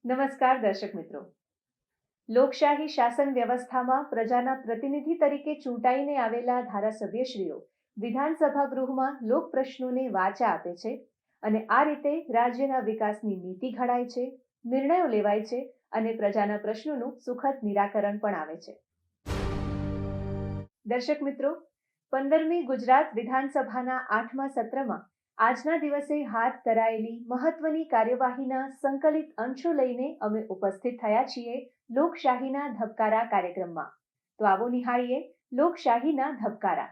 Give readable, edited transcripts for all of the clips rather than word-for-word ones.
નમસ્કાર દર્શક મિત્રો. લોકશાહી શાસન વ્યવસ્થામાં પ્રજાના પ્રતિનિધિ તરીકે ચૂંટાઈને આવેલા ધારાસભ્યશ્રીઓ વિધાનસભા ગૃહમાં લોક પ્રશ્નોને વાચા આપે છે અને આ રીતે રાજ્યના વિકાસની નીતિ ઘડાય છે, નિર્ણયો લેવાય છે અને પ્રજાના પ્રશ્નોનું સુખદ નિરાકરણ પણ આવે છે. દર્શક મિત્રો, 15મી ગુજરાત વિધાનસભાના 8મા સત્રમાં આજના દિવસે હાથ ધરાયેલી મહત્વની કાર્યવાહીના સંકલિત અંશો લઈને અમે ઉપસ્થિત થયા છીએ લોકશાહીના ધબકારા કાર્યક્રમમાં. તો આવો નિહાળીએ લોકશાહીના ધબકારા.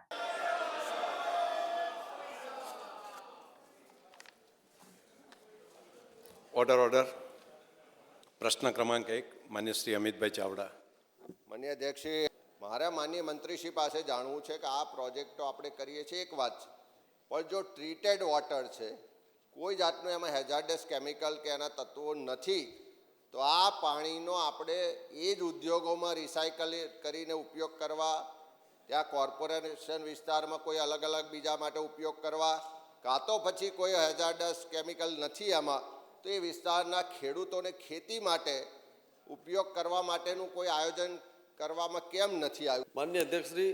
ઓર્ડર. પ્રશ્ન ક્રમાંક 1, માન્ય શ્રી અમિતભાઈ ચાવડા. માન્ય અધ્યક્ષશ્રી, મારા માન્ય મંત્રીશ્રી પાસે જાણવું છે કે આ પ્રોજેક્ટો આપણે કરીએ છીએ એક વાત છે, પણ જો ટ્રીટેડ વોટર છે, કોઈ જાતનું એમાં હેઝાર્ડસ કેમિકલ કે એના તત્વો નથી, તો આ પાણીનો આપણે એ જ ઉદ્યોગોમાં રિસાયકલ કરીને ઉપયોગ કરવા, ત્યાં કોર્પોરેશન વિસ્તારમાં કોઈ અલગ અલગ બીજા માટે ઉપયોગ કરવા, કાં તો પછી કોઈ હેઝાર્ડસ કેમિકલ નથી એમાં, તો એ વિસ્તારના ખેડૂતોને ખેતી માટે ઉપયોગ કરવા માટેનું કોઈ આયોજન કરવામાં કેમ નથી આવ્યું? માન્ય અધ્યક્ષશ્રી,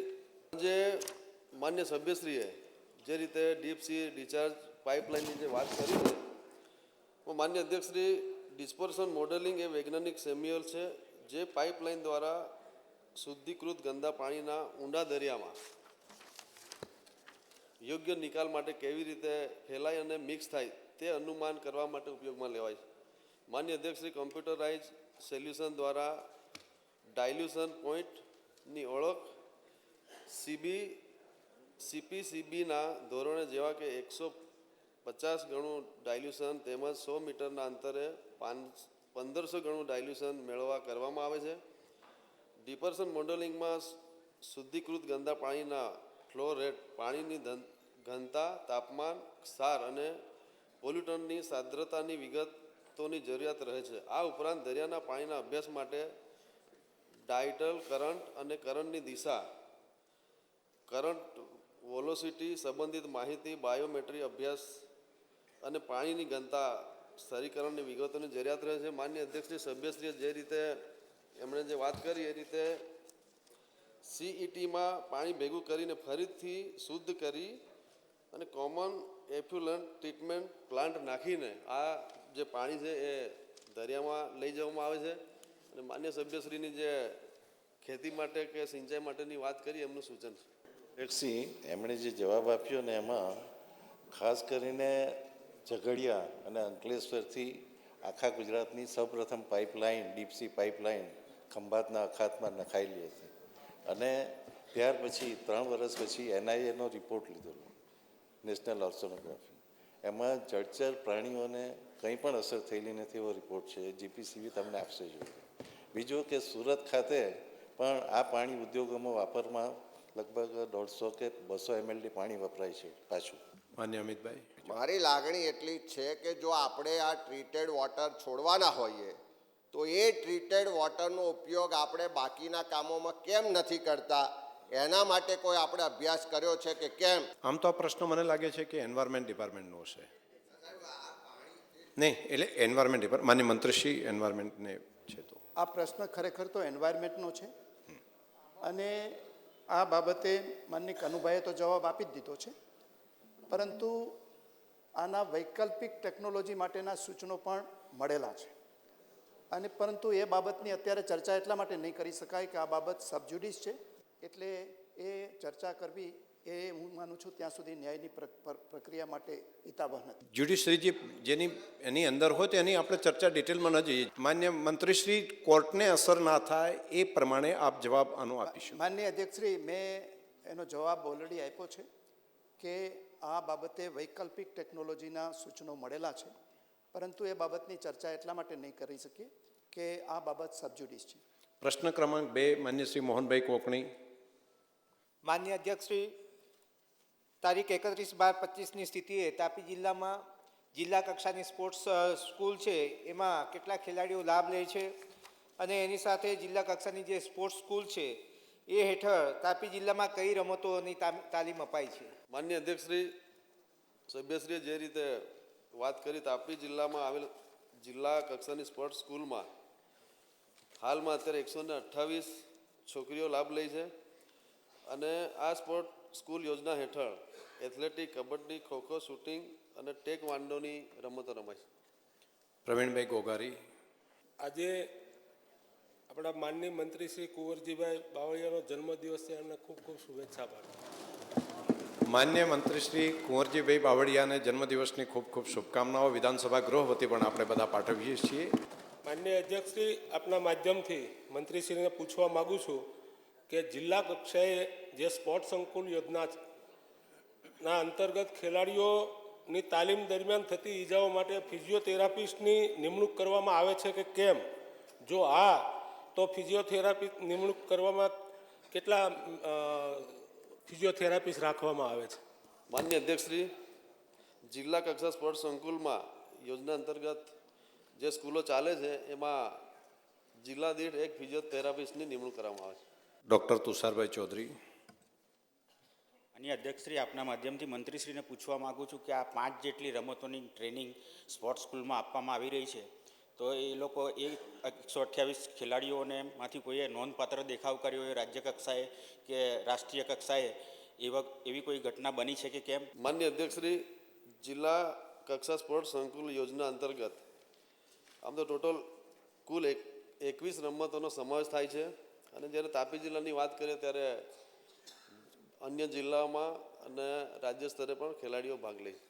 જે માન્ય સભ્યશ્રીએ જે રીતે ડીપ સી ડિસ્ચાર્જ પાઇપલાઇનની જે વાત કરી છે, તો માન્ય અધ્યક્ષશ્રી, ડિસ્પર્શન મોડેલિંગ એ વૈજ્ઞાનિક સેમ્યુઅલ છે જે પાઇપલાઇન દ્વારા શુદ્ધિકૃત ગંદા પાણીના ઊંડા દરિયામાં યોગ્ય નિકાલ માટે કેવી રીતે ફેલાય અને મિક્સ થાય તે અનુમાન કરવા માટે ઉપયોગમાં લેવાય છે. માન્ય અધ્યક્ષશ્રી, કમ્પ્યુટરાઇઝ સોલ્યુશન દ્વારા ડાયલ્યુશન પોઈન્ટની ઓળખ, CPCBના ધોરણે જેવા કે 150 ગણું ડાયલ્યુશન તેમજ 100 મીટરના અંતરે 1500 ગણું ડાયલ્યુશન મેળવવા કરવામાં આવે છે. ડિપર્શન મોડેલિંગમાં શુદ્ધિકૃત ગંદા પાણીના ફ્લો રેટ, પાણીની ઘનતા, તાપમાન, ક્ષાર અને પોલ્યુટનની સાંદ્રતાની વિગતોની જરૂરિયાત રહે છે. આ ઉપરાંત દરિયાના પાણીના અભ્યાસ માટે ટાઇડલ કરંટ અને કરંટની દિશા, કરંટ વેલોસિટી સંબંધિત માહિતી, બાયોમેટ્રી અભ્યાસ અને પાણીની ઘનતા સ્થિરીકરણની વિગતોની જરૂરિયાત રહે છે. માન્ય અધ્યક્ષશ્રી, સભ્યશ્રીએ જે રીતે એમણે જે વાત કરી એ રીતે CETમાં પાણી ભેગું કરીને ફરીથી શુદ્ધ કરી અને કોમન એફ્યુલન્ટ ટ્રીટમેન્ટ પ્લાન્ટ નાખીને આ જે પાણી છે એ દરિયામાં લઈ જવામાં આવે છે. અને માન્ય સભ્યશ્રીની જે ખેતી માટે કે સિંચાઈ માટેની વાત કરી એમનું સૂચન છે. અધ્યક્ષશ્રી, એમણે જે જવાબ આપ્યો ને એમાં ખાસ કરીને ઝઘડિયા અને અંકલેશ્વરથી આખા ગુજરાતની સૌપ્રથમ પાઇપલાઇન, ડીપસી પાઇપલાઇન ખંભાતના અખાતમાં નખાયેલી હતી અને ત્યાર પછી 3 વર્ષ પછી NIAનો રિપોર્ટ લીધેલો, નેશનલ ઓશનોગ્રાફી. એમાં જળચર પ્રાણીઓને કંઈ પણ અસર થયેલી નથી એવો રિપોર્ટ છે. GPCB તમને આપશે જોઈએ. બીજું કે સુરત ખાતે પણ આ પાણી ઉદ્યોગોમાં વાપરમાં લગભગ 150 કે 200 ml પાણી વપરાય છે પાછું. માન્ય અમિતભાઈ. મારી લાગણી એટલી જ છે કે જો આપણે આ ટ્રીટેડ વોટર છોડવાના હોઈએ તો એ ટ્રીટેડ વોટરનો ઉપયોગ આપણે બાકીના કામોમાં કેમ નથી કરતા, એના માટે કોઈ આપણે અભ્યાસ કર્યો છે કે કેમ? આમ તો આ પ્રશ્ન મને લાગે છે કે એન્વાયરમેન્ટ ડિપાર્ટમેન્ટનો હશે. નહીં, એટલે એન્વાયરમેન્ટ ડિપાર્ટમેન્ટ, માન્ય મંત્રીશ્રી એન્વાયરમેન્ટને છે. તો આ પ્રશ્ન ખરેખર તો એન્વાયરમેન્ટનો છે અને આ બાબતે માનનીય કનુભાઈએ તો જવાબ આપી જ દીધો છે, પરંતુ આના વૈકલ્પિક ટેકનોલોજી માટેના સૂચનો પણ મળેલા છે અને પરંતુ એ બાબતની અત્યારે ચર્ચા એટલા માટે નહીં કરી શકાય કે આ બાબત સબજ્યુડિસ છે, એટલે એ ચર્ચા કરવી એ હું માનું છું ત્યાં સુધી ન્યાયની પ્રક્રિયા માટે હિતાવહ નથી. જ્યુડિશરીજી જેની એની અંદર હોય તો એની આપણે ચર્ચા ડિટેલમાં ન જઈએ. માન્ય મંત્રીશ્રી, કોર્ટને અસર ના થાય એ પ્રમાણે આપ જવાબ આનો આપીશું. માનનીય અધ્યક્ષશ્રી, મેં એનો જવાબ ઓલરેડી આપ્યો છે કે આ બાબતે વૈકલ્પિક ટેકનોલોજીના સૂચનો મળેલા છે, પરંતુ એ બાબતની ચર્ચા એટલા માટે નહીં કરી શકીએ કે આ બાબત સબજ્યુડિસ છે. પ્રશ્ન ક્રમાંક 2, માન્ય શ્રી મોહનભાઈ કોકણી. માન્ય અધ્યક્ષશ્રી, તારીખ 31/12/25ની સ્થિતિએ તાપી જિલ્લામાં જિલ્લા કક્ષાની સ્પોર્ટ્સ સ્કૂલ છે એમાં કેટલા ખેલાડીઓ લાભ લે છે અને એની સાથે જિલ્લા કક્ષાની જે સ્પોર્ટ્સ સ્કૂલ છે એ હેઠળ તાપી જિલ્લામાં કઈ રમતોની તાલીમ અપાય છે? માન્ય અધ્યક્ષશ્રી, સભ્યશ્રીએ જે રીતે વાત કરી, તાપી જિલ્લામાં આવેલ જિલ્લા કક્ષાની સ્પોર્ટ્સ સ્કૂલમાં હાલમાં અત્યારે 128 છોકરીઓ લાભ લે છે અને આ સ્પોર્ટ સ્કૂલ યોજના હેઠળ એથ્લેટિક, કબડ્ડી, ખોખો, શૂટિંગ અને ટેકવાન્ડોની રમતો રમાય છે. પ્રવીણભાઈ ગોગારી. આજે આપણા માનનીય મંત્રી શ્રી કુંવરજીભાઈ બાવળિયાનો જન્મદિવસ છે, એમને ખૂબ ખૂબ શુભેચ્છા પાઠવું. માન્ય મંત્રી શ્રી કુંવરજીભાઈ બાવળિયાને જન્મદિવસની ખૂબ ખૂબ શુભકામનાઓ વિધાનસભા ગૃહ વતી પણ આપણે બધા પાઠવીએ છીએ. માનનીય અધ્યક્ષશ્રી, આપના માધ્યમથી મંત્રીશ્રીને પૂછવા માગું છું કે જિલ્લા કક્ષાએ જે સ્પોર્ટ સંકુલ યોજના અંતર્ગત ખેલાડીઓની તાલીમ દરમિયાન થતી ઈજાઓ માટે ફિઝિયોથેરાપિસ્ટની નિમણૂક કરવામાં આવે છે કે કેમ? જો હા, તો ફિઝિયોથેરાપી નિમણૂક કરવામાં કેટલા ફિઝિયોથેરાપિસ્ટ રાખવામાં આવે છે? માન્ય અધ્યક્ષશ્રી, જિલ્લા કક્ષા સ્પોર્ટ્સ સંકુલમાં યોજના અંતર્ગત જે સ્કૂલો ચાલે છે એમાં જિલ્લા દીઠ એક ફિઝિયોથેરાપિસ્ટની નિમણૂક કરવામાં આવે છે. ડૉક્ટર તુષારભાઈ ચૌધરી. અને અધ્યક્ષશ્રી, આપના માધ્યમથી મંત્રીશ્રીને પૂછવા માગું છું કે આ 5 જેટલી રમતોની ટ્રેનિંગ સ્પોર્ટ્સ સ્કૂલમાં આપવામાં આવી રહી છે, તો એ લોકો એ 128 ખેલાડીઓને માંથી કોઈએ નોંધપાત્ર દેખાવ કર્યો હોય રાજ્ય કક્ષાએ કે રાષ્ટ્રીય કક્ષાએ, એવી કોઈ ઘટના બની છે કે કેમ? માન્ય અધ્યક્ષશ્રી, જિલ્લા કક્ષા સ્પોર્ટ્સ સંકુલ યોજના અંતર્ગત આમ તો ટોટલ કુલ 21 રમતોનો સમાવેશ થાય છે અને જ્યારે તાપી જિલ્લાની વાત કરીએ ત્યારે અન્ય જિલ્લાઓમાં અને રાજ્ય સ્તરે પણ ખેલાડીઓ ભાગ લે છે.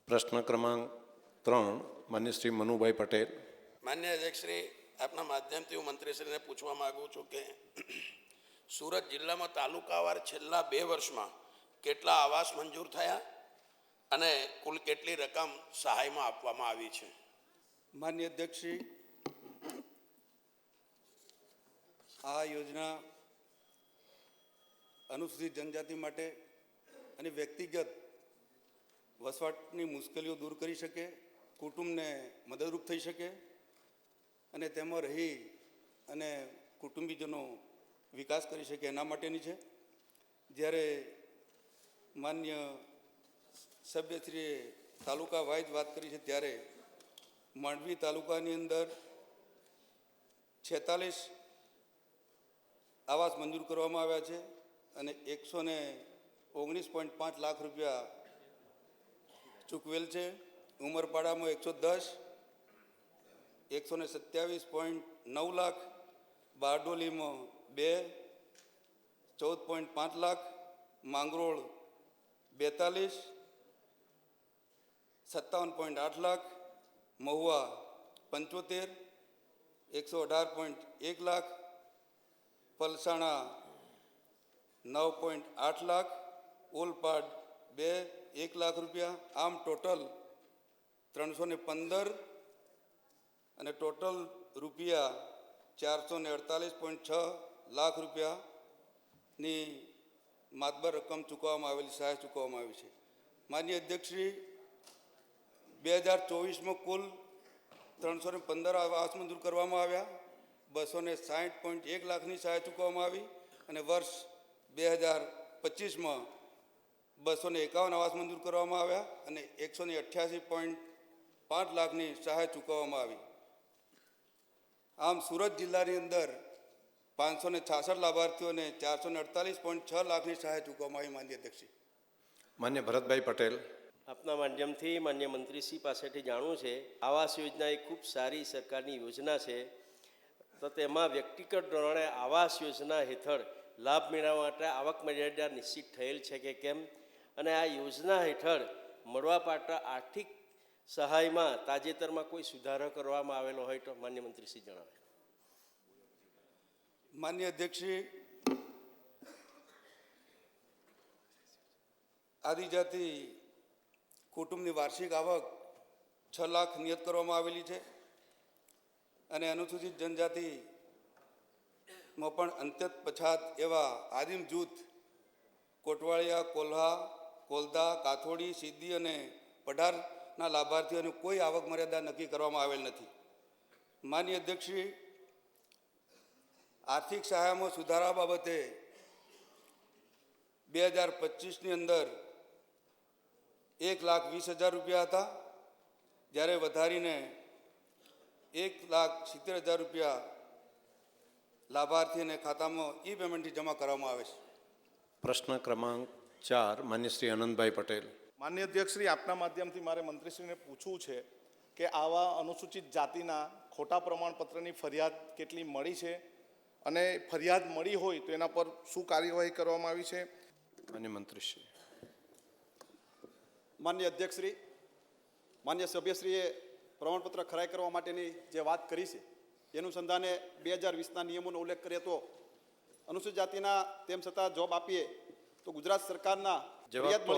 પ્રશ્ન ક્રમાંક 3, માન્ય શ્રી મનુભાઈ પટેલ. માન્ય અધ્યક્ષશ્રી, આપના માધ્યમથી હું મંત્રીશ્રીને પૂછવા માગું છું કે સુરત જિલ્લામાં તાલુકાવાર છેલ્લા 2 વર્ષમાં કેટલા આવાસ મંજૂર થયા અને કુલ કેટલી રકમ સહાયમાં આપવામાં આવી છે? માન્ય અધ્યક્ષશ્રી, આ યોજના અનુસૂચિત જનજાતિ માટે અને વ્યક્તિગત વસવાટની મુશ્કેલીઓ દૂર કરી શકે, કુટુંબને મદદરૂપ થઈ શકે અને તેમાં રહી અને કુટુંબીજનો વિકાસ કરી શકે એના માટેની છે. જ્યારે માન્ય સભ્યશ્રીએ તાલુકા વાઇઝ વાત કરી છે ત્યારે માંડવી તાલુકાની અંદર 46 આવાસ મંજૂર કરવામાં આવ્યા છે અને 119.5 લાખ રૂપિયા ચૂકવેલ છે. ઉમરપાડામાં 110, 127.9 લાખ, બારડોલીમાં 2, 14.5 લાખ, માંગરોળ 42, 57.8 લાખ, મહુવા 75, 118.1 લાખ, પલસાણા 9.8 લાખ, ઓલપાડ 2, 1 લાખ રૂપિયા. આમ ટોટલ 315 અને ટોટલ રૂપિયા 448.6 લાખ રૂપિયાની માતબર રકમ ચૂકવવામાં આવેલી, સહાય ચૂકવવામાં આવી છે. માન્ય અધ્યક્ષશ્રી, 2024માં કુલ 315 આવાસ મંજૂર કરવામાં આવ્યા, 260.1 લાખની સહાય ચૂકવવામાં આવી અને વર્ષ 2025માં 251 આવાસ મંજૂર કરવામાં આવ્યા અને 188.5 લાખની સહાય ચૂકવવામાં આવી. આમ સુરત જિલ્લાની અંદર 566 લાભાર્થીઓને 448.6 લાખની સહાય ચૂકવવામાં આવી. માન્ય અધ્યક્ષશ્રી. માન્ય ભરતભાઈ પટેલ. આપના માધ્યમથી માન્ય મંત્રીશ્રી પાસેથી જાણવું છે, આવાસ યોજના એ ખૂબ સારી સરકારની યોજના છે, તો તેમાં વ્યક્તિગત ધોરણે આવાસ યોજના હેઠળ લાભ મેળવવા માટે આવક મર્યાદા નિશ્ચિત થયેલ છે કે કેમ, અને આ યોજના હેઠળ મળવાપાત્ર આર્થિક સહાયમાં તાજેતરમાં કોઈ સુધારો કરવામાં આવેલો હોય તો માન્ય મંત્રીશ્રી જણાવે. માન્ય અધ્યક્ષશ્રી, આદિજાતિ કુટુંબની વાર્ષિક આવક 6 લાખ નિયત કરવામાં આવેલી છે અને અનુસૂચિત જનજાતિમાં પણ અંત્યત પછાત એવા આદિમ જૂથ કોટવાળિયા, કોલ્હા, કોલદા, કાથોડી, સિદ્દી અને પઢારના લાભાર્થીઓને કોઈ આવક મર્યાદા નક્કી કરવામાં આવેલ નથી. માન્ય અધ્યક્ષશ્રી, આર્થિક સહાયમાં સુધારા બાબતે 2025ની અંદર 1,20,000 રૂપિયા હતા, જ્યારે વધારીને 1,70,000 રૂપિયા લાભાર્થીને ખાતામાં ઈ પેમેન્ટથી જમા કરવામાં આવે છે. પ્રશ્ન ક્રમાંક 4, માન્ય શ્રી આનંદભાઈ પટેલ. માન્ય અધ્યક્ષશ્રી, આપના માધ્યમથી મારે મંત્રીશ્રીને પૂછવું છે કે આવા અનુસૂચિત જાતિના ખોટા પ્રમાણપત્રની ફરિયાદ કેટલી મળી છે, અને ફરિયાદ મળી હોય તો એના પર શું કાર્યવાહી કરવામાં આવી છે? માન્ય મંત્રીશ્રી. માન્ય અધ્યક્ષશ્રી, માન્ય સભ્યશ્રીએ પ્રમાણપત્ર ખરાઈ કરવા માટેની જે વાત કરી છે એ અનુસંધાને 2020ના નિયમોનો ઉલ્લેખ કરીએ તો અનુસૂચિત જાતિના તેમ છતાં જોબ આપીએ તો ગુજરાત સરકારના જવાબ તો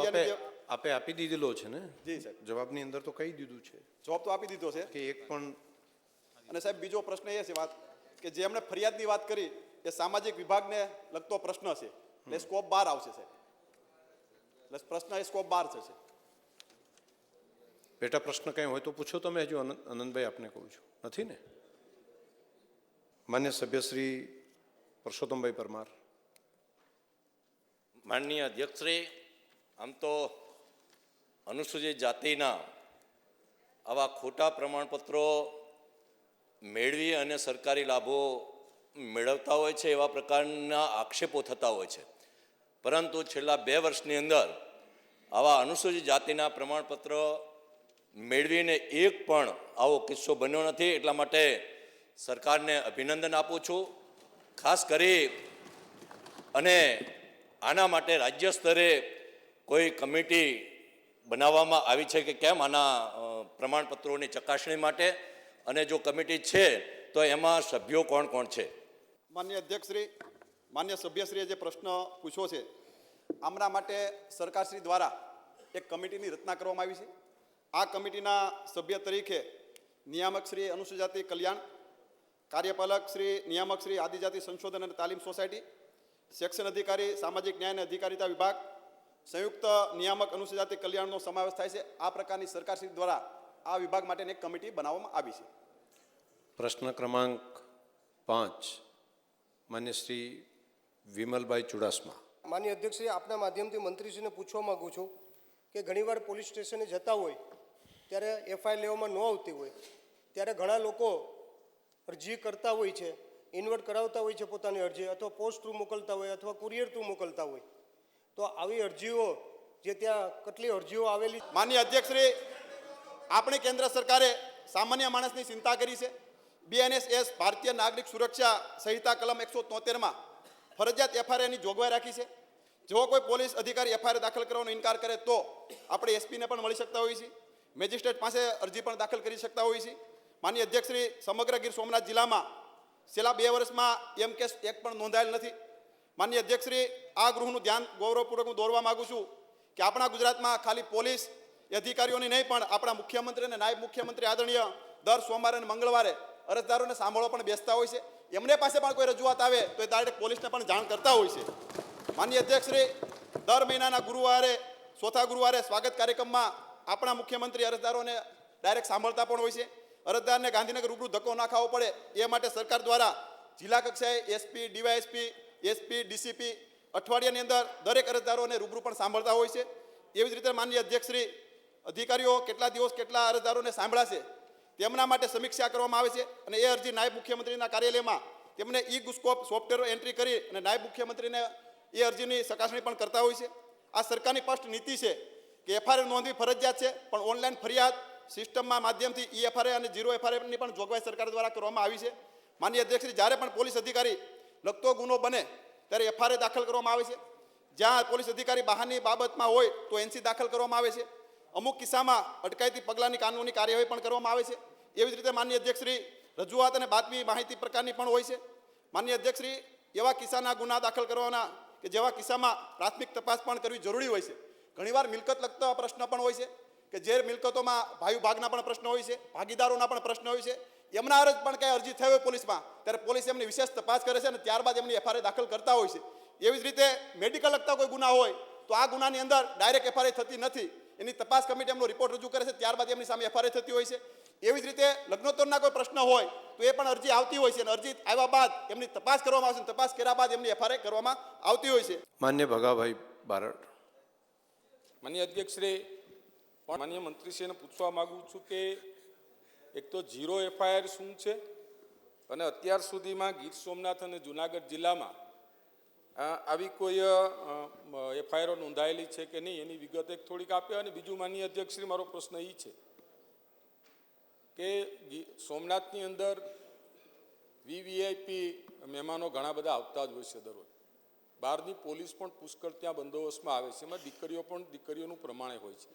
આપે આપી દીધેલો છે ને? જી સાહેબ, જવાબની અંદર તો કહી દીધું છે. જવાબ તો આપી દીધો છે કે એક પણ. અને સાહેબ, બીજો પ્રશ્ન એ છે વાત કે જે એમણે ફરિયાદની વાત કરી એ સામાજિક વિભાગને લગતો પ્રશ્ન છે, એટલે સ્કોપ 12 આવશે સાહેબ, એટલે પ્રશ્ન એ સ્કોપ 12 થશે. બેટા પ્રશ્ન કંઈ હોય તો પૂછો તમે. હજુ આનંદભાઈ આપને કહું છું, નથી ને? માન્ય સભ્યશ્રી પરસોત્તમભાઈ પરમાર. માનનીય અધ્યક્ષશ્રી, આમ તો અનુસૂચિત જાતિના આવા ખોટા પ્રમાણપત્રો મેળવી અને સરકારી લાભો મેળવતા હોય છે એવા પ્રકારના આક્ષેપો થતા હોય છે, પરંતુ છેલ્લા 2 વર્ષની અંદર આવા અનુસૂચિત જાતિના પ્રમાણપત્ર મેળવીને એક પણ આવો કિસ્સો બન્યો નથી. એટલા માટે સરકારને અભિનંદન આપું છું. ખાસ કરી અને આના માટે રાજ્ય સ્તરે કોઈ કમિટી બનાવવામાં આવી છે કે કેમ આના પ્રમાણપત્રોની ચકાસણી માટે, અને જો કમિટી છે તો એમાં સભ્યો કોણ કોણ છે? માન્ય અધ્યક્ષશ્રી, માન્ય સભ્યશ્રીએ જે પ્રશ્ન પૂછ્યો છે આમના માટે સરકારશ્રી દ્વારા એક કમિટીની રચના કરવામાં આવી છે. આ કમિટીના સભ્ય તરીકે નિયામક શ્રી અનુસૂચિત જાતિ કલ્યાણ, કાર્યપાલક શ્રી નિયામક શ્રી આદિજાતિ સંશોધન અને તાલીમ સોસાયટી, સેક્શન અધિકારી સામાજિક ન્યાય અને અધિકારીતા વિભાગ, સંયુક્ત નિયામક અનુસૂચિત જાતિ કલ્યાણનો સમાવેશ થાય છે. આ પ્રકારની સરકારશ્રી દ્વારા આ વિભાગ માટેની એક કમિટી બનાવવામાં આવી છે. પ્રશ્ન ક્રમાંક 5, માન્ય શ્રી વિમલભાઈ ચુડાસમા. માન્ય અધ્યક્ષશ્રી, આપના માધ્યમથી મંત્રીશ્રીને પૂછવા માગું છું કે ઘણીવાર પોલીસ સ્ટેશને જતા હોય ત્યારે એફઆઈઆર લેવામાં ન આવતી હોય ત્યારે ઘણા લોકો અરજી કરતા હોય છે, ઇન્વર્ટ કરાવતા હોય છે પોતાની અરજી, અથવા પોસ્ટ થ્રુ મોકલતા હોય અથવા કુરિયર થ્રુ મોકલતા હોય, તો આવી અરજીઓ જે ત્યાં કેટલી અરજીઓ આવેલી. માન્ય અધ્યક્ષશ્રી, આપણે કેન્દ્ર સરકારે સામાન્ય માણસની ચિંતા કરી છે. BNSS ભારતીય નાગરિક સુરક્ષા સંહિતા કલમ 173માં ફરજિયાત એફઆઈઆરની જોગવાઈ રાખી છે. જો કોઈ પોલીસ અધિકારી એફઆઈઆર દાખલ કરવાનો ઇનકાર કરે તો આપણે એસપીને પણ મળી શકતા હોઈએ છીએ, મેજિસ્ટ્રેટ પાસે અરજી પણ દાખલ કરી શકતા હોઈએ છીએ. માન્ય અધ્યક્ષશ્રી, સમગ્ર ગીર સોમનાથ જિલ્લામાં છેલ્લા 2 વર્ષમાં એમ કેસ એક પણ નોંધાયેલ નથી. માન્ય અધ્યક્ષશ્રી, આ ગૃહનું ધ્યાન ગૌરવપૂર્વક હું દોરવા માગું છું કે આપણા ગુજરાતમાં ખાલી પોલીસ અધિકારીઓની નહીં પણ આપણા મુખ્યમંત્રી અને નાયબ મુખ્યમંત્રી આદરણીય દર સોમવારે અને મંગળવારે અરજદારોને સાંભળવા પણ બેસતા હોય છે. એમને પાસે પણ કોઈ રજૂઆત આવે તો એ ડાયરેક્ટ પોલીસને પણ જાણ કરતા હોય છે. માન્ય અધ્યક્ષશ્રી, દર મહિનાના ગુરુવારે, ચોથા ગુરુવારે સ્વાગત કાર્યક્રમમાં આપણા મુખ્યમંત્રી અરજદારોને ડાયરેક્ટ સાંભળતા પણ હોય છે. અરજદારને ગાંધીનગર રૂબરૂ ધક્કો ના ખાવો પડે એ માટે સરકાર દ્વારા જિલ્લા કક્ષાએ એસપી, ડીવાયએસપી, એસપી, ડીસીપી અઠવાડિયાની અંદર દરેક અરજદારોને રૂબરૂ પણ સાંભળતા હોય છે. એવી જ રીતે માન્ય અધ્યક્ષશ્રી, અધિકારીઓ કેટલા દિવસ કેટલા અરજદારોને સાંભળાશે તેમના માટે સમીક્ષા કરવામાં આવે છે, અને એ અરજી નાયબ મુખ્યમંત્રીના કાર્યાલયમાં તેમને ઈ-ગુસ્કોપ સોફ્ટવેર એન્ટ્રી કરી અને નાયબ મુખ્યમંત્રીને એ અરજીની ચકાસણી પણ કરતા હોય છે. આ સરકારની સ્પષ્ટ નીતિ છે કે એફઆઈઆર નોંધવી ફરજિયાત છે, પણ ઓનલાઈન ફરિયાદ સિસ્ટમમાં માધ્યમથી ઈ-એફઆઈઆર અને ઝીરો એફઆઈઆરની પણ જોગવાઈ સરકાર દ્વારા કરવામાં આવી છે. માન્ય અધ્યક્ષશ્રી, જ્યારે પણ પોલીસ અધિકારી લગતો ગુનો બને ત્યારે એફઆરઆઈ દાખલ કરવામાં આવે છે. જ્યાં પોલીસ અધિકારી બહારની બાબતમાં હોય તો એનસી દાખલ કરવામાં આવે છે. અમુક કિસ્સામાં અટકાયતી પગલાંની કાનૂની કાર્યવાહી પણ કરવામાં આવે છે. એવી જ રીતે માનનીય અધ્યક્ષશ્રી રજૂઆત અને બાતમી માહિતી પ્રકારની પણ હોય છે. માનનીય અધ્યક્ષશ્રી એવા કિસ્સાના ગુના દાખલ કરવાના કે જેવા કિસ્સામાં પ્રાથમિક તપાસ પણ કરવી જરૂરી હોય છે. ઘણીવાર મિલકત લગતા પ્રશ્ન પણ હોય છે કે જે મિલકતોમાં ભાઈ ભાગના પણ પ્રશ્ન હોય છે, ભાગીદારોના પણ પ્રશ્ન હોય છે. એમના અરજ પણ કંઈ અરજી થઈ હોય પોલીસમાં ત્યારે પોલીસ એમની વિશેષ તપાસ કરે છે અને ત્યારબાદ એમની એફઆરઆઈ દાખલ કરતા હોય છે. એવી જ રીતે મેડિકલ લગતા કોઈ ગુના હોય તો આ ગુનાની અંદર ડાયરેક્ટ એફઆરઆઈ થતી નથી. એની તપાસ કમિટી એમનો રિપોર્ટ રજૂ કરે છે, ત્યારબાદ એમની સામે એફઆરઆઈ થતી હોય છે. એવી જ રીતે લગ્નોત્તરના કોઈ પ્રશ્ન હોય તો એ પણ અરજી આવતી હોય છે અને અરજી આવ્યા બાદ એમની તપાસ કરવામાં આવશે અને તપાસ કર્યા બાદ એમની એફઆરઆઈ કરવામાં આવતી હોય છે. માન્ય ભગાભાઈ બારડ. માન્ય અધ્યક્ષશ્રી, માન્ય મંત્રીશ્રીને પૂછવા માગું છું કે એક તો ઝીરો એફઆઈઆર શું છે અને અત્યાર સુધીમાં ગીર સોમનાથ અને જુનાગઢ જિલ્લામાં આવી કોઈ એફઆઈઆરો નોંધાયેલી છે કે નહીં એની વિગત એક થોડીક આપે. અને બીજું માન્ય અધ્યક્ષશ્રી, મારો પ્રશ્ન એ છે કે સોમનાથની અંદર વીવીઆઈપી મહેમાનો ઘણા બધા આવતા જ હોય છે દરરોજ. બહારની પોલીસ પણ પુષ્કળ ત્યાં બંદોબસ્તમાં આવે છે. એમાં દીકરીઓનું પ્રમાણે હોય છે.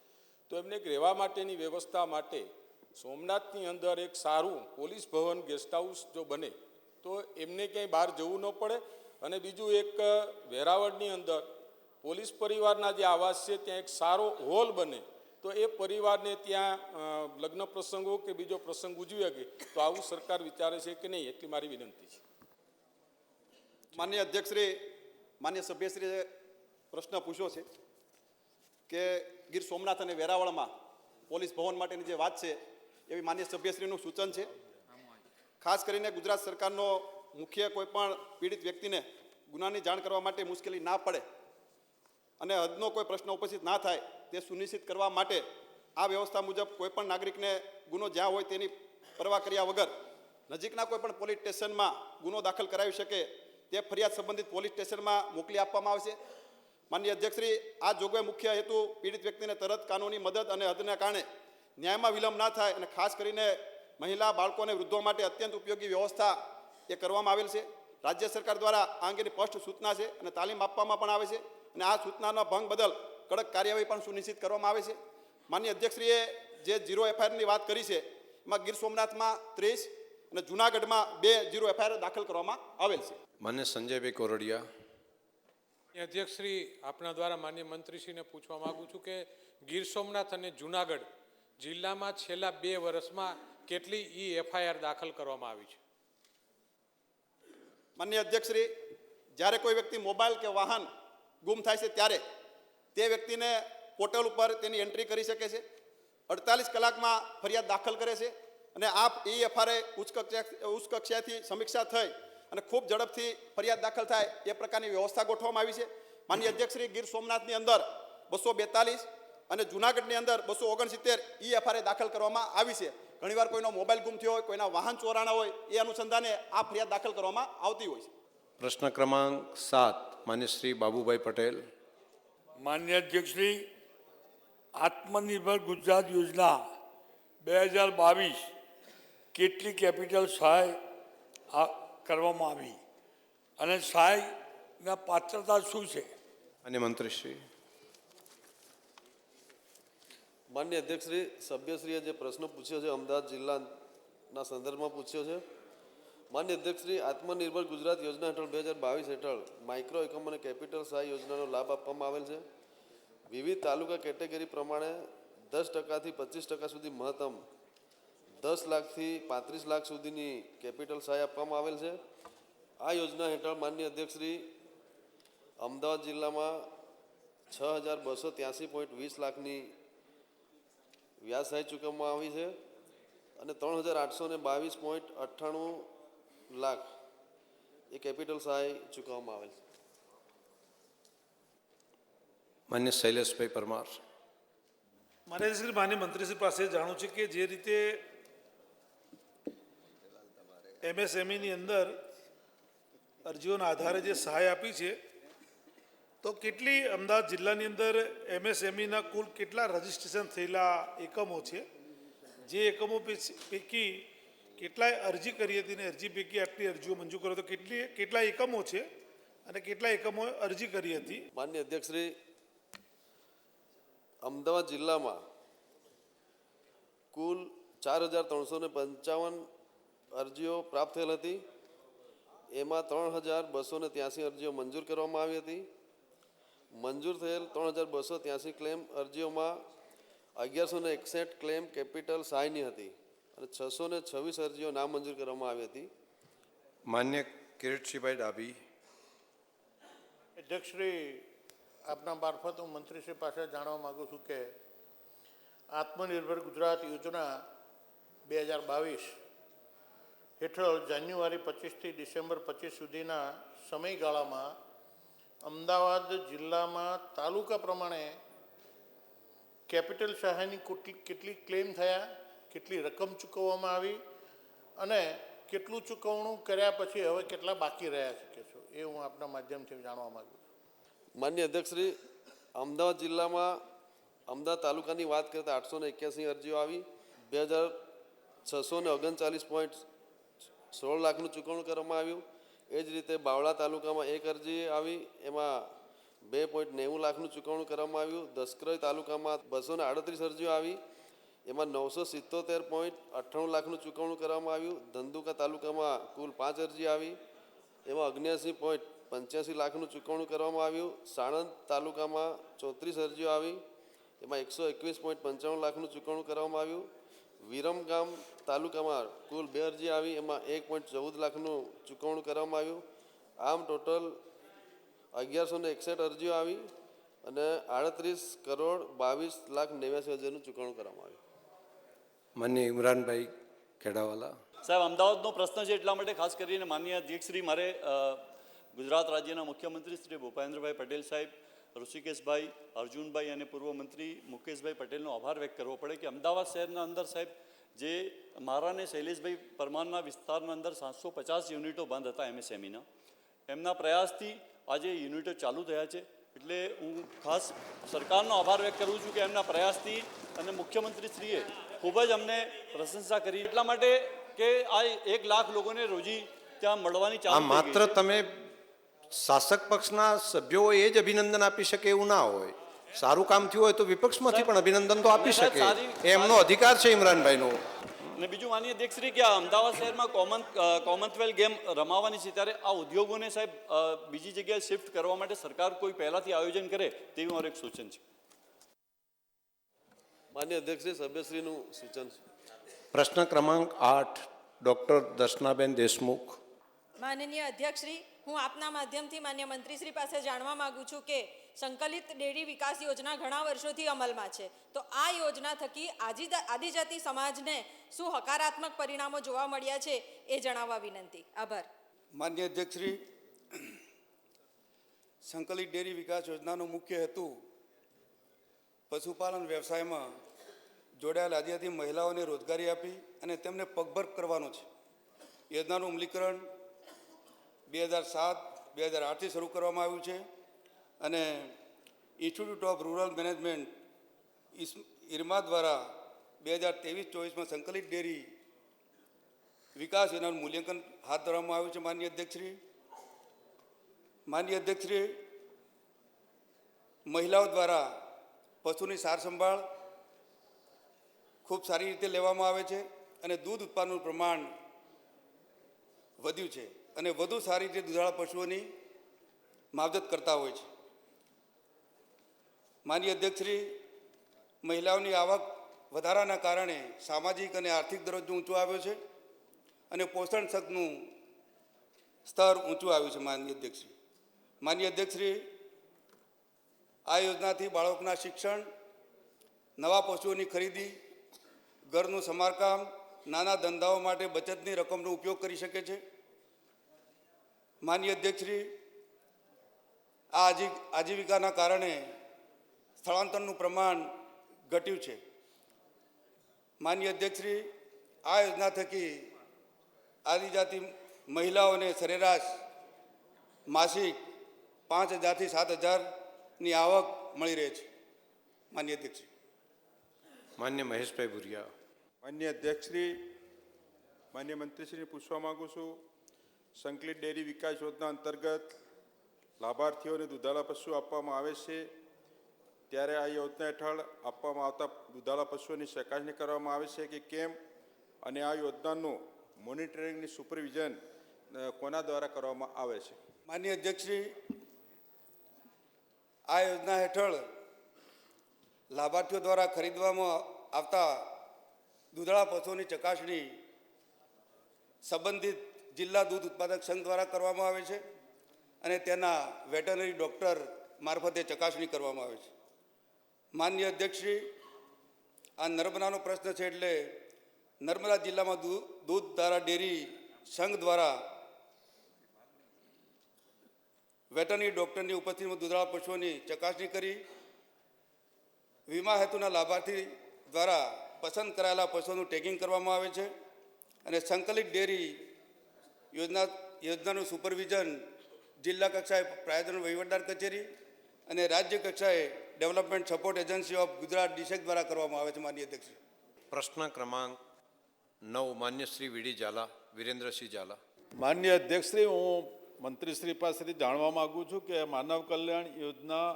તો એમને એક રહેવા માટેની વ્યવસ્થા માટે સોમનાથની અંદર એક સારું પોલીસ ભવન ગેસ્ટ હાઉસ જો બને તો એમને ક્યાંય બહાર જવું ન પડે. અને બીજું એક વેરાવળની અંદર પોલીસ પરિવારના જે આવાસ છે ત્યાં એક સારો હોલ બને તો એ પરિવારને ત્યાં લગ્ન પ્રસંગો કે બીજો પ્રસંગ ઉજવી શકે. તો આવું સરકાર વિચારે છે કે નહીં, એટલી મારી વિનંતી છે. માન્ય અધ્યક્ષશ્રી, માન્ય સભ્યશ્રીએ પ્રશ્ન પૂછ્યો છે કે ગીર સોમનાથ અને વેરાવળમાં પોલીસ ભવન માટેની જે વાત છે એવી માન્ય સભ્યશ્રીનું સૂચન છે. ખાસ કરીને ગુજરાત સરકારનો મુખ્ય કોઈ પણ પીડિત વ્યક્તિને ગુનાની જાણ કરવા માટે મુશ્કેલી ના પડે અને હદનો કોઈ પ્રશ્ન ઉપસ્થિત ના થાય તે સુનિશ્ચિત કરવા માટે આ વ્યવસ્થા મુજબ કોઈપણ નાગરિકને ગુનો જ્યાં હોય તેની પરવા કર્યા વગર નજીકના કોઈપણ પોલીસ સ્ટેશનમાં ગુનો દાખલ કરાવી શકે તે ફરિયાદ સંબંધિત પોલીસ સ્ટેશનમાં મોકલી આપવામાં આવશે. માનનીય અધ્યક્ષશ્રી, આ જોગવાઈ મુખ્ય હેતુ પીડિત વ્યક્તિને તરત કાનૂની મદદ અને હદના કારણે ન્યાયમાં વિલંબ ના થાય અને ખાસ કરીને મહિલા, બાળકો અને વૃદ્ધો માટે અત્યંત ઉપયોગી વ્યવસ્થા એ કરવામાં આવેલ છે. રાજ્ય સરકાર દ્વારા આ અંગેની સ્પષ્ટ સૂચના છે અને તાલીમ આપવામાં પણ આવે છે અને આ સૂચનાનો ભંગ બદલ કડક કાર્યવાહી પણ સુનિશ્ચિત કરવામાં આવે છે. માનનીય અધ્યક્ષશ્રીએ જે ઝીરો એફઆઈઆરની વાત કરી છે એમાં ગીર સોમનાથમાં 30 અને જૂનાગઢમાં 2 ઝીરો એફઆઈઆર દાખલ કરવામાં આવેલ છે. માન્ય સંજયભાઈ કોરડિયા. અધ્યક્ષશ્રી, આપના દ્વારા માન્ય મંત્રીશ્રીને પૂછવા માગું છું કે ગીર સોમનાથ અને જુનાગઢ જિલ્લામાં છેલ્લા 2 વર્ષમાં કેટલી એફઆઈઆર દાખલ કરવામાં આવી છે? માનનીય અધ્યક્ષશ્રી, જ્યારે કોઈ વ્યક્તિ મોબાઈલ કે વાહન ગુમ થાય છે ત્યારે તે વ્યક્તિને પોર્ટલ ઉપર તેની એન્ટ્રી કરી શકે છે. 48 કલાકમાં ફરિયાદ દાખલ કરે છે અને આ એફઆઈઆર ઉચ્ચ કક્ષાએથી સમીક્ષા થઈ અને ખૂબ ઝડપથી ફરિયાદ દાખલ થાય એ પ્રકારની વ્યવસ્થા ગોઠવવામાં આવી છે. માનનીય અધ્યક્ષશ્રી, ગીર સોમનાથની અંદર 242 અને જૂનાગઢની અંદર 269 એફઆઈઆર દાખલ કરવામાં આવી છે. ઘણીવાર કોઈનો મોબાઈલ ગુમ થયો હોય, કોઈના વાહન ચોરાણા હોય એ અનુસંધાને આ ફરિયાદ દાખલ કરવામાં આવતી હોય છે. પ્રશ્ન ક્રમાંક 7 માન્ય શ્રી બાબુભાઈ પટેલ. માન્ય અધ્યક્ષશ્રી, આત્મનિર્ભર ગુજરાત યોજના 2022 કેટલી કેપિટલ સહાય કરવામાં આવી અને સહાયના પાત્રતા શું છે? અને મંત્રીશ્રી. માન્ય અધ્યક્ષશ્રી, સભ્યશ્રીએ જે પ્રશ્ન પૂછ્યો છે અમદાવાદ જિલ્લાના સંદર્ભમાં પૂછ્યો છે. માન્ય અધ્યક્ષશ્રી, આત્મનિર્ભર ગુજરાત યોજના હેઠળ 2022 હેઠળ માઇક્રો એકમ અને કેપિટલ સહાય યોજનાનો લાભ આપવામાં આવેલ છે. વિવિધ તાલુકા કેટેગરી પ્રમાણે 10%થી 25% સુધી મહત્તમ 10 લાખથી 35 લાખ સુધીની કેપિટલ સહાય આપવામાં આવેલ છે. આ યોજના હેઠળ માન્ય અધ્યક્ષશ્રી અમદાવાદ જિલ્લામાં 6283.20 લાખની વ્યાજ સહાય ચૂકવવામાં આવી છે અને 3822.98 લાખ એ કેપિટલ સહાય ચૂકવવામાં આવેલ છે. માન્ય શૈલેષભાઈ પરમાર. માન્ય મંત્રીશ્રી પાસે જાણું છે કે જે રીતે એમએસએમઈની અંદર અરજીઓના આધારે જે સહાય આપી છે તો કેટલી અમદાવાદ જિલ્લાની અંદર એમએસએમઈના કુલ કેટલા રજીસ્ટ્રેશન થયેલા એકમો છે? જે એકમો પૈકી કેટલાય અરજી કરી હતી ને અરજી પૈકી આટલી અરજીઓ મંજૂર કરો તો કેટલા એકમો છે અને કેટલા એકમોએ અરજી કરી હતી? માનનીય અધ્યક્ષશ્રી, અમદાવાદ જિલ્લામાં કુલ 4,355 અરજીઓ પ્રાપ્ત થયેલ હતી. એમાં 3,283 અરજીઓ મંજૂર કરવામાં આવી હતી. મંજૂર થયેલ 3,283 ક્લેમ અરજીઓમાં 1,161 ક્લેમ કેપિટલ સહાયની હતી અને 626 અરજીઓ નામંજૂર કરવામાં આવી હતી. માન્ય કિરીટસિંહભાઈ ડાભી. અધ્યક્ષશ્રી, આપના મારફત હું મંત્રીશ્રી પાસે જાણવા માગું છું કે આત્મનિર્ભર ગુજરાત યોજના 2022 હેઠળ જાન્યુઆરી 25થી ડિસેમ્બર 25 સુધીના સમયગાળામાં અમદાવાદ જિલ્લામાં તાલુકા પ્રમાણે કેપિટલ સહાયની કેટલી ક્લેમ થયા, કેટલી રકમ ચૂકવવામાં આવી અને કેટલું ચૂકવણું કર્યા પછી હવે કેટલા બાકી રહ્યા શકે છો, એ હું આપના માધ્યમથી જાણવા માગું છું. માન્ય અધ્યક્ષશ્રી, અમદાવાદ જિલ્લામાં અમદાવાદ તાલુકાની વાત કરીએ તો 881 અરજીઓ આવી. 2,639.16 લાખનું ચૂકવણું કરવામાં આવ્યું. એ જ રીતે બાવળા તાલુકામાં એક અરજી આવી, એમાં 2.90 લાખનું ચૂકવણું કરવામાં આવ્યું. દસક્રય તાલુકામાં 238 અરજીઓ આવી, એમાં 977.98 લાખનું ચૂકવણું કરવામાં આવ્યું. ધંધુકા તાલુકામાં કુલ 5 અરજી આવી, એમાં 79.85 લાખનું ચૂકવણું કરવામાં આવ્યું. સાણંદ તાલુકામાં 34 અરજીઓ આવી, એમાં 121.95 લાખનું ચૂકવણું કરવામાં આવ્યું. વિરમગામ તાલુકામાં કુલ 2 અરજી આવી, એમાં 1.14 લાખનું ચૂકવણું કરવામાં આવ્યું. આમ ટોટલ 1,161 અરજીઓ આવી અને 38,22,89,000નું ચૂકવણું કરવામાં આવ્યું. માન્ય ઇમરાનભાઈ ખેડાવાલા. સાહેબ, અમદાવાદનો પ્રશ્ન છે એટલા માટે ખાસ કરીને માનનીય અધ્યક્ષશ્રી મારે ગુજરાત રાજ્યના મુખ્યમંત્રી શ્રી ભૂપેન્દ્રભાઈ પટેલ સાહેબ, ઋષિકેશભાઈ, અર્જુનભાઈ અને પૂર્વ મંત્રી મુકેશભાઈ પટેલનો આભાર વ્યક્ત કરવો પડે કે અમદાવાદ શહેરના અંદર સાહેબ જે મારા અને શૈલેષભાઈ પરમારના વિસ્તારના અંદર 750 યુનિટો બંધ હતા એમએસએમઈના, એમના પ્રયાસથી આજે યુનિટો ચાલુ થયા છે. એટલે હું ખાસ સરકારનો આભાર વ્યક્ત કરું છું કે એમના પ્રયાસથી અને મુખ્યમંત્રીશ્રીએ ખૂબ જ અમને પ્રશંસા કરી એટલા માટે કે આ 1 લાખ લોકોને રોજી ત્યાં મળવાની ચાલુ થઈ ગઈ છે. માત્ર તમે શાસક પક્ષના સભ્યો એ જ અભિનંદન આપી શકે એવું ના હોય. સારું કામ થયું હોય તો વિપક્ષમાંથી પણ અભિનંદન તો આપી શકે, એમનો અધિકાર છે ઇમરાનભાઈનો. અને બીજું માનીએ અધ્યક્ષશ્રી કે આ અમદાવાદ શહેરમાં કોમનવેલ્થ ગેમ રમાવાની છે, ત્યારે આ ઉદ્યોગોને સાહેબ બીજી જગ્યાએ શિફ્ટ કરવા માટે સરકાર કોઈ પહેલાંથી આયોજન કરે તેવું મારું એક સૂચન છે. માન્ય અધ્યક્ષશ્રી, સભ્યશ્રીનું સૂચન છે. પ્રશ્ન ક્રમાંક 8 ડૉક્ટર દર્શનાબેન દેશમુખ. માનનીય અધ્યક્ષશ્રી, હું આપના માધ્યમથી માન્ય મંત્રીશ્રી પાસે જાણવા માગું છું કે સંકલિત ડેરી વિકાસ યોજના ઘણા વર્ષોથી અમલમાં છે, તો આ યોજના થકી આદિજાતિ સમાજને શું હકારાત્મક પરિણામો જોવા મળ્યા છે એ જણાવવા વિનંતી. આભાર. માન્ય અધ્યક્ષશ્રી, સંકલિત ડેરી વિકાસ યોજનાનો મુખ્ય હેતુ પશુપાલન વ્યવસાયમાં જોડાયેલ આદિજાતિ મહિલાઓને રોજગારી આપી અને તેમને પગભર કરવાનો છે. યોજનાનું અમલીકરણ 2007-2008થી શરૂ કરવામાં આવ્યું છે અને institute of rural management IRMA દ્વારા 2023-24માં સંકલિત ડેરી વિકાસ યોજનાનું મૂલ્યાંકન હાથ ધરવામાં આવ્યું છે. માનનીય અધ્યક્ષશ્રી, મહિલાઓ દ્વારા પશુની સાર સંભાળ ખૂબ સારી રીતે લેવામાં આવે છે અને દૂધ ઉત્પાદનનું પ્રમાણ વધ્યું છે અને વધુ સારી રીતે દુધાળા પશુઓની માવજત કરતા હોય છે. માનનીય અધ્યક્ષશ્રી, મહિલાઓની આવક વધારાના કારણે સામાજિક અને આર્થિક દરજ્જો ઊંચો આવ્યો છે અને પોષણ તકનું સ્તર ઊંચું આવ્યું છે. માનનીય અધ્યક્ષશ્રી, આ યોજનાથી બાળકોના શિક્ષણ, નવા પશુઓની ખરીદી, ઘરનું સમારકામ, નાના ધંધાઓ માટે બચતની રકમનો ઉપયોગ કરી શકે છે. માનનીય અધ્યક્ષશ્રી, આ આજીવિકાના કારણે સ્થળાંતરનું પ્રમાણ ઘટ્યું છે. માનનીય અધ્યક્ષશ્રી, આ યોજના થકી આદિજાતિ મહિલાઓને સરેરાશ માસિક 5,000થી 7,000ની આવક મળી રહે છે. માનનીય અધ્યક્ષશ્રી. માન્ય મહેશભાઈ ભુરિયા. માન્ય અધ્યક્ષશ્રી, માન્ય મંત્રીશ્રીને પૂછવા માગું છું, સંકલિત ડેરી વિકાસ યોજના અંતર્ગત લાભાર્થીઓને દુધાળા પશુ આપવામાં આવે છે ત્યારે આ યોજના હેઠળ આપવામાં આવતા દુધાળા પશુઓની ચકાસણી કરવામાં આવે છે કે કેમ, અને આ યોજનાનું મોનિટરિંગની સુપરવિઝન કોના દ્વારા કરવામાં આવે છે? માનનીય અધ્યક્ષશ્રી, આ યોજના હેઠળ લાભાર્થીઓ દ્વારા ખરીદવામાં આવતા દૂધાળા પશુઓની ચકાસણી સંબંધિત જિલ્લા દૂધ ઉત્પાદક સંઘ દ્વારા કરવામાં આવે છે અને તેના વેટરનરી ડૉક્ટર મારફતે ચકાસણી કરવામાં આવે છે. માનનીય અધ્યક્ષશ્રી, આ નર્મદાનો પ્રશ્ન છે એટલે નર્મદા જિલ્લામાં દૂધ ધારા ડેરી સંઘ દ્વારા વેટરનરી ડૉક્ટરની ઉપસ્થિતિમાં દૂધાળા પશુઓની ચકાસણી કરી વીમા હેતુના લાભાર્થી દ્વારા પસંદ કરાયેલા પશુઓનું ટેગિંગ કરવામાં આવે છે અને સંકલિત ડેરી યોજનાનું સુપરવિઝન જિલ્લા કક્ષાએ પ્રાયધન વહીવટદાર કચેરી અને રાજ્ય કક્ષાએ development support agency of Gujarat ડિસેક દ્વારા કરવામાં આવે છે. માનનીય અધ્યક્ષ, પ્રશ્ન ક્રમાંક 9 માન્ય શ્રી વીડી ઝાલા, વિરેન્દ્રસિંહ ઝાલા. માન્ય અધ્યક્ષશ્રી, હું મંત્રીશ્રી પાસેથી જાણવા માગું છું કે માનવ કલ્યાણ યોજના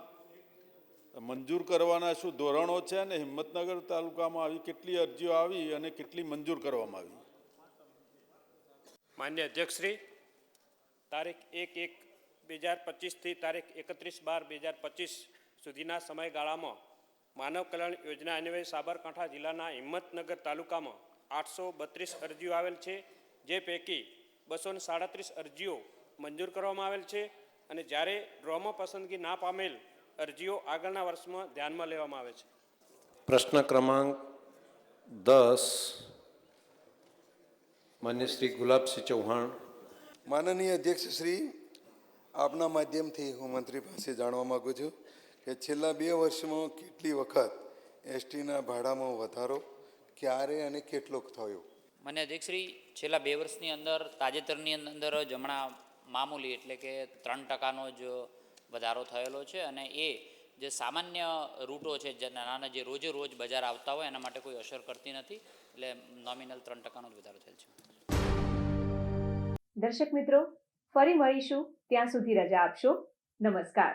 મંજૂર કરવાના શું ધોરણો છે અને હિંમતનગર તાલુકામાં આવી કેટલી અરજીઓ આવી અને કેટલી મંજૂર કરવામાં આવી? માન્ય અધ્યક્ષશ્રી, તારીખ 1/1/2025થી તારીખ 31/12/2025 સુધીના સમયગાળામાં માનવ કલ્યાણ યોજના અન્વયે સાબરકાંઠા જિલ્લાના હિંમતનગર તાલુકામાં 832 અરજીઓ આવેલ છે, જે પૈકી 237 અરજીઓ મંજૂર કરવામાં આવેલ છે અને જ્યારે ડ્રોમાં પસંદગી ના પામેલ અરજીઓ આગળના વર્ષમાં ધ્યાનમાં લેવામાં આવે છે. પ્રશ્ન ક્રમાંક 10 માન્ય શ્રી ગુલાબસિંહ ચૌહાણ. માનનીય અધ્યક્ષશ્રી, આપના માધ્યમથી હું મંત્રી પાસે જાણવા માગું છું કે છેલ્લા 2 વર્ષમાં કેટલી વખત એસટીના ભાડામાં વધારો, ક્યારે અને કેટલો થયો? માન્ય અધ્યક્ષશ્રી, છેલ્લા 2 વર્ષની અંદર તાજેતરની અંદર જ હમણાં મામૂલી એટલે કે 3%નો જ વધારો થયેલો છે અને એ જે સામાન્ય રૂટો છે, જે નાના જે રોજે રોજ બજાર આવતા હોય એના માટે કોઈ અસર કરતી નથી, એટલે નોમિનલ 3%નો જ વધારો થયેલ છે. દર્શક મિત્રો, ફરી મળીશું, ત્યાં સુધી રજા આપશો. નમસ્કાર.